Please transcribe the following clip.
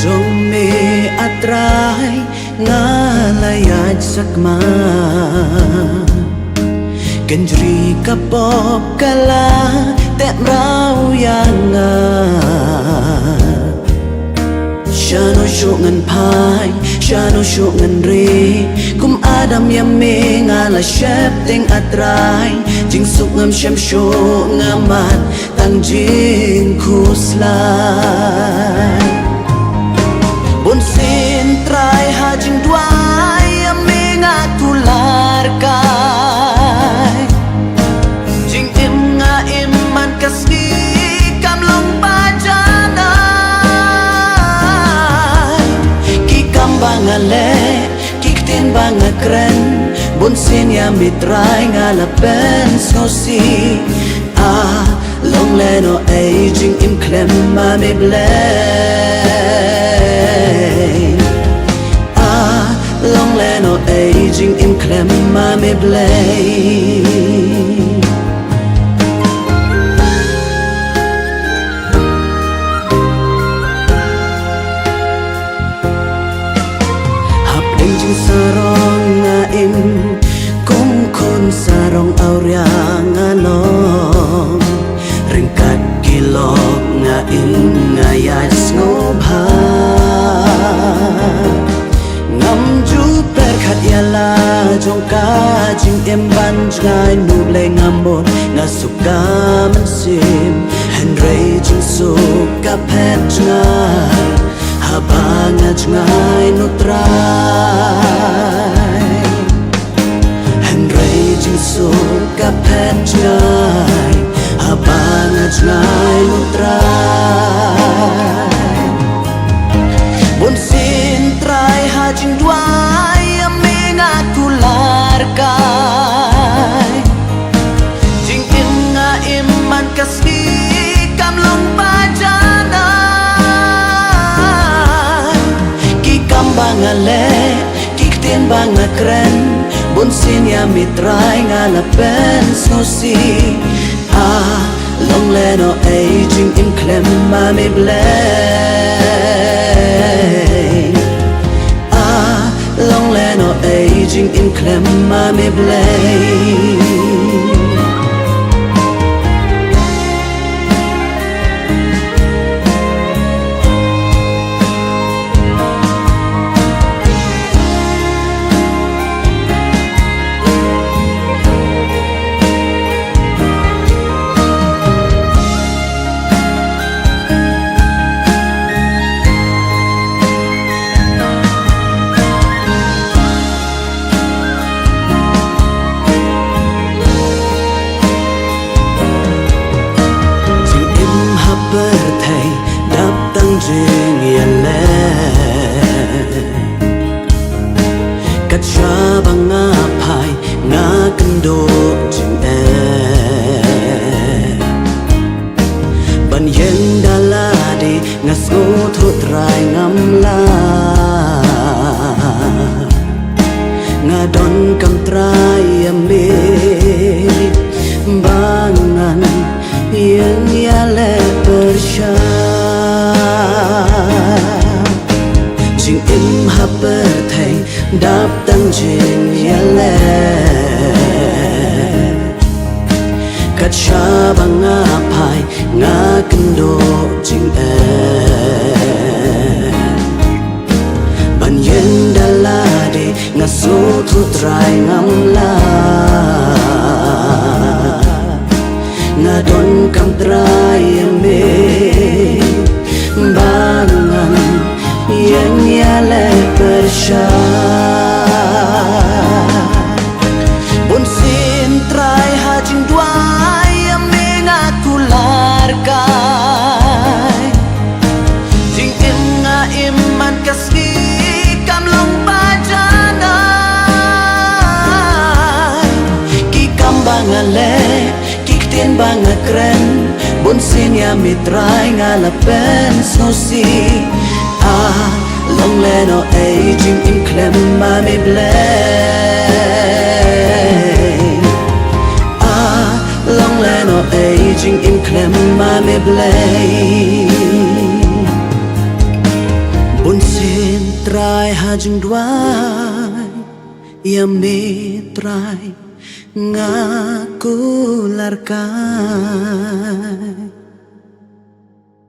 จงมีอัตรายงาละยาสักมากันรีกับปอบกะลาแต่เราอย่างงาชาโนโชงันพายชาโนโชงันรีกุมอาดัมยามเมงาละเชฟเต็งอัตรายจิงสุกงามเชมโชงามันตั้งจิงคูสลายบนเส้นตรายหาจิงดวายยามเมงาทุลารกายจิงอิมงาอิมมันกัสกีกำลงปาจานาBangale, kiktin bangakren, bunsin ya mitray ngala pen snosi. Long leno aging im klem mami blame. Long leno aging im klem mami blame. Sarong ngaim kum kon sarong auryang along ringkat kilok ngaim ngayas ngobha ngam ju perkhat yala jongka jing emban jngai nuble ngambon ngasuka mansim henrei jing suka pet jngai habang ngay nutray Henry Jinsu kapet ngay habang ngay nutray Bunsin try hajing dway aming atular kay Jing im nga iman kasdi kamlong pajana Bangale, kiktin bangakren, bunsin ya mitray ngala pen snosi. Long leno aging im klem mami blame. Long leno aging im klem mami blame. Jing yale Kacha banga pai nga kendo jing Ban yen daladi nga sngo thutray ngam la Nga don kam tray ambe Bangan yen yale persya Jing im haber thay đáp tăng jing yale Kacha banga pai nga kendo jing Ban yen dalade nga so thutray ngam la Nga don kam tray ambe Bangan yen yale persya Bunsin try hajing dway aming atular kay Jing im nga iman kasdi kamlong pajanay Kikam bangale kiktin bangakren Bunsin ya mitray ngala pen snosi Long leno aging im klem mami blame Long leno aging im klem mami blame jeng duai ya mitrai ngaku larkai